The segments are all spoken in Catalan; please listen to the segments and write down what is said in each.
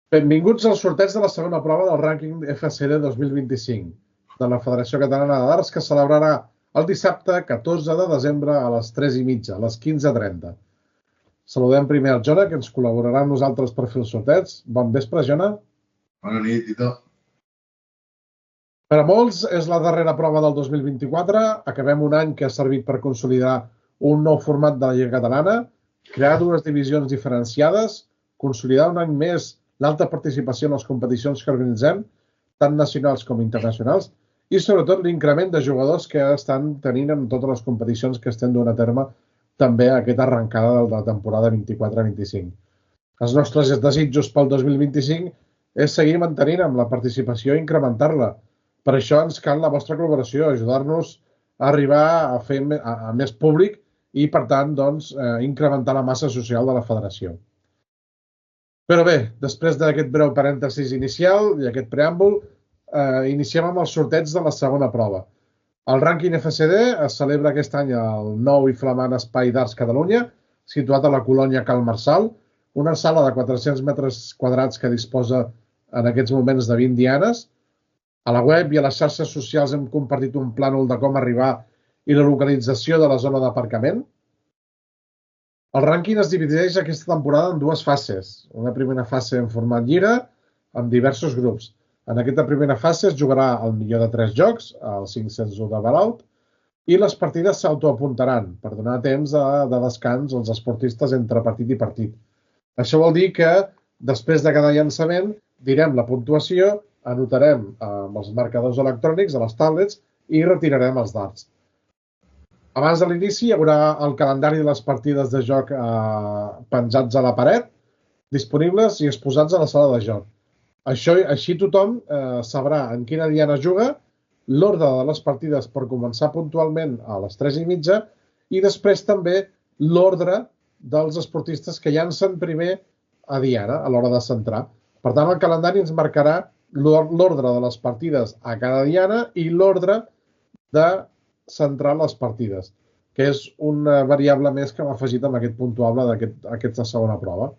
Benvinguts al sorteig de la segona prova del rànquing FCD 2025 de la Federació Catalana de Darts que es celebrarà el dissabte 14 de desembre a les 3:30, a les 15:30. Saludem primer al Jona, que ens col·laborarà amb nosaltres per fer el sorteig. Bon vespre, Jona. Bona nit, Tito. Per a molts és la darrera prova del 2024. Acabem un any que ha servit per consolidar un nou format de la Lliga Catalana, crear dues divisions diferenciades, consolidar un any més l'alta participació en les competicions que organitzem, tant nacionals com internacionals, i sobretot l'increment de jugadors que estan tenint en totes les competicions que estem duent a terme també aquesta arrencada de la temporada 24-25. Els nostres desitjos pel 2025 és seguir mantenint amb la participació i incrementar-la. Per això ens cal la vostra col·laboració, ajudar-nos a arribar a fer a més públic i, per tant, doncs, incrementar la massa social de la federació. Però bé, després d'aquest breu parèntesis inicial i aquest preàmbul, iniciem amb el sorteig de la segona prova. El rànquing FCD es celebra aquest any al nou i flamant Espai d'Arts Catalunya, situat a la colònia Cal Marçal, una sala de 400 metres quadrats que disposa en aquests moments de 20 dianes. A la web i a les xarxes socials hem compartit un plànol de com arribar i la localització de la zona d'aparcament. El rànquing es divideix aquesta temporada en dues fases. Una primera fase en format lliga, amb diversos grups. En aquesta primera fase es jugarà el millor de 3 jocs, el 501 de Balaut, i les partides s'autoapuntaran per donar temps de descans als esportistes entre partit i partit. Això vol dir que, després de cada llançament, direm la puntuació, anotarem amb els marcadors electrònics a les tablets i retirarem els dards. Abans de l'inici hi haurà el calendari de les partides de joc penjats a la paret, disponibles i exposats a la sala de joc. Així tothom sabrà en quina diana juga, l'ordre de les partides per començar puntualment a les 3:30 i després també l'ordre dels esportistes que llancen primer a diana a l'hora de centrar. Per tant, el calendari ens marcarà l'ordre de les partides a cada diana i l'ordre de centrar les partides, que és una variable més que hem afegit amb aquest puntuable d'aquesta segona prova.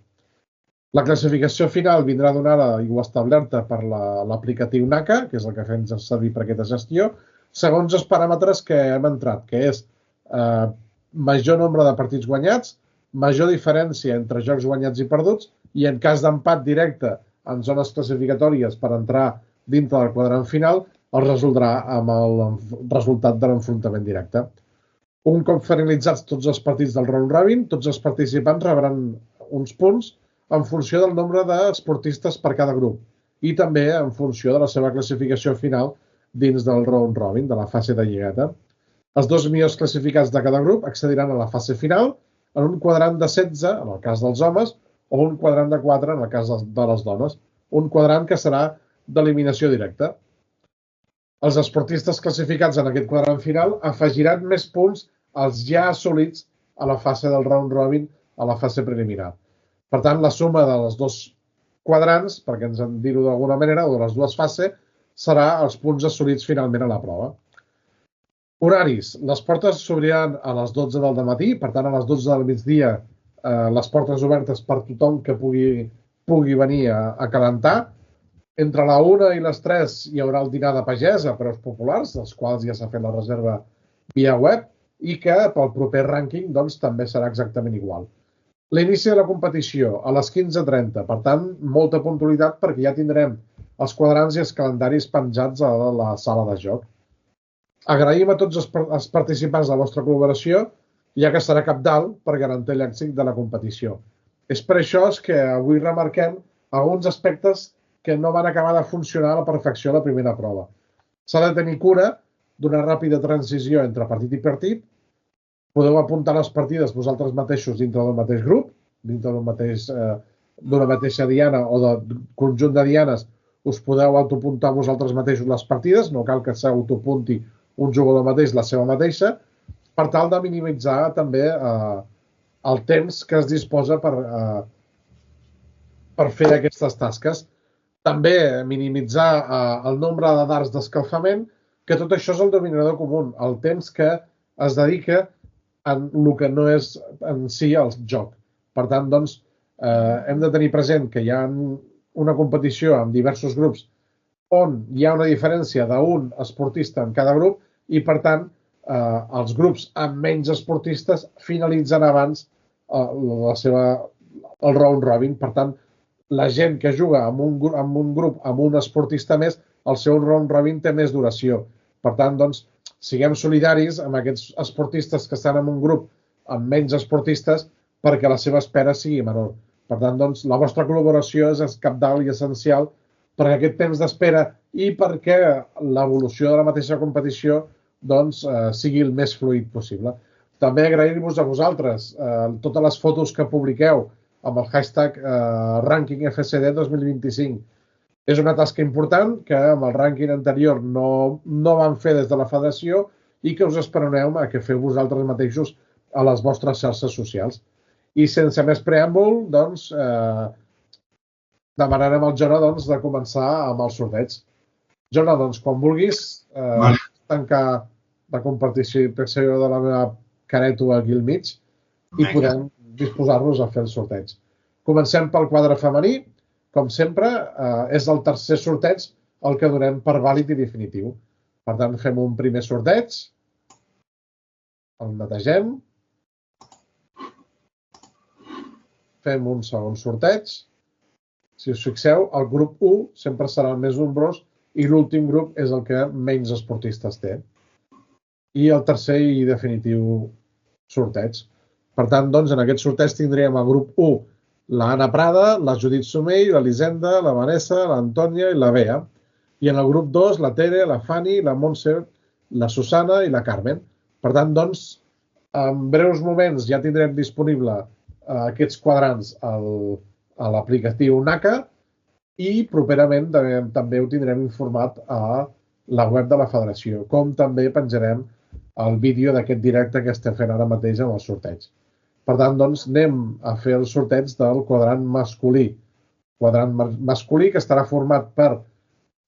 La classificació final vindrà donada i establerta per l'aplicatiu NACA, que és el que fem servir per aquesta gestió, segons els paràmetres que hem entrat, que és major nombre de partits guanyats, major diferència entre jocs guanyats i perduts, i en cas d'empat directe en zones classificatòries per entrar dintre del quadrant final, es resoldrà amb el resultat de l'enfrontament directe. Un cop finalitzats tots els partits del round robin, tots els participants rebran uns punts en funció del nombre d'esportistes per cada grup i també en funció de la seva classificació final dins del round robin, de la fase de lligueta. Els dos millors classificats de cada grup accediran a la fase final en un quadrant de 16, en el cas dels homes, o un quadrant de 4, en el cas de les dones. Un quadrant que serà d'eliminació directa. Els esportistes classificats en aquest quadrant final afegiran més punts als ja assolits a la fase del round robin, a la fase preliminar. Per tant, la suma dels dos quadrants, perquè ens en dir-ho d'alguna manera, o de les dues fases, serà els punts assolits finalment a la prova. Horaris. Les portes s'obriran a les 12 del matí, per tant, a les 12 del migdia les portes obertes per tothom que pugui venir a calentar. Entre la 1 i les 3 hi haurà el dinar de pagès a preus populars, dels quals ja s'ha fet la reserva via web, i que pel proper rànquing doncs, també serà exactament igual. L'inici de la competició a les 15:30, per tant, molta puntualitat perquè ja tindrem els quadrants i els calendaris penjats a la sala de joc. Agraïm a tots els participants la vostra col·laboració, ja que serà cabdal per garantir l'èxit de la competició. És per això que avui remarquem alguns aspectes que no van acabar de funcionar a la perfecció a la primera prova. S'ha de tenir cura d'una ràpida transició entre partit i partit. Podeu apuntar les partides vosaltres mateixos dintre del mateix grup, dintre d'una mateixa diana o de conjunt de dianes, us podeu autopuntar vosaltres mateixos les partides, no cal que s'autopunti un jugador mateix la seva mateixa, per tal de minimitzar també el temps que es disposa per fer aquestes tasques. També minimitzar el nombre de dards d'escalfament, que tot això és el denominador comú, el temps que es dedica en el que no és en si el joc. Per tant, doncs, hem de tenir present que hi ha una competició amb diversos grups on hi ha una diferència d'un esportista en cada grup i, per tant, els grups amb menys esportistes finalitzen abans el round robin. Per tant, la gent que juga amb un grup amb un esportista més, el seu round robin té més duració. Per tant, doncs, siguem solidaris amb aquests esportistes que estan en un grup amb menys esportistes perquè la seva espera sigui menor. Per tant, doncs, la vostra col·laboració és cabdal i essencial perquè aquest temps d'espera i perquè l'evolució de la mateixa competició doncs, sigui el més fluid possible. També agrair-vos a vosaltres totes les fotos que publiqueu amb el hashtag RankingFCD 2025. És una tasca important que amb el rànquing anterior no van fer des de la federació i que us esperoneu a que feu vosaltres mateixos a les vostres xarxes socials. I sense més preàmbul, doncs, demanarem al Jona de començar amb el sorteig. Jona, doncs, quan vulguis, tancar la comparteixo de la meva careto aquí al mig i podem disposar-nos a fer el sorteig. Comencem pel quadre femení. Com sempre, és el tercer sorteig el que donem per vàlid i definitiu. Per tant, fem un primer sorteig, el netegem, fem un segon sorteig. Si us fixeu, el grup 1 sempre serà el més nombrós i l'últim grup és el que menys esportistes té. I el tercer i definitiu sorteig. Per tant, doncs, en aquest sorteig tindríem el grup 1 l'Anna Prada, la Judit Somell, l'Elisenda, la Vanessa, l'Antònia i la Bea. I en el grup 2, la Tere, la Fanny, la Montse, la Susana i la Carmen. Per tant, doncs, en breus moments ja tindrem disponible aquests quadrants a l'aplicatiu NACA i properament també ho tindrem informat a la web de la federació, com també penjarem el vídeo d'aquest directe que estem fent ara mateix amb el sorteig. Per tant, doncs, anem a fer el sorteig del quadrant masculí. Quadrant masculí que estarà format per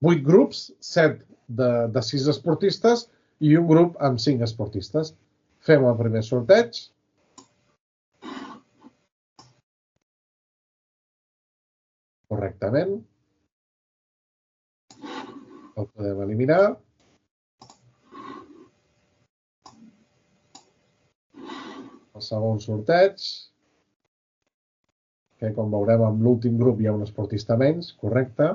8 grups, 7 de 6 esportistes i un grup amb 5 esportistes. Fem el primer sorteig. Correctament. El podem eliminar. El segon sorteig, que com veurem amb l'últim grup hi ha un esportista menys, correcte.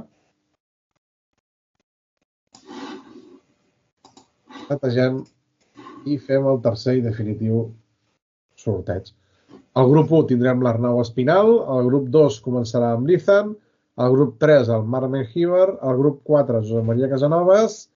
Netegem i fem el tercer i definitiu sorteig. Al grup 1 tindrem l'Arnau Espinal, el grup 2 començarà amb l'Ethan, el grup 3 el Marc Mengíbar, el grup 4 Josep Maria Casanovas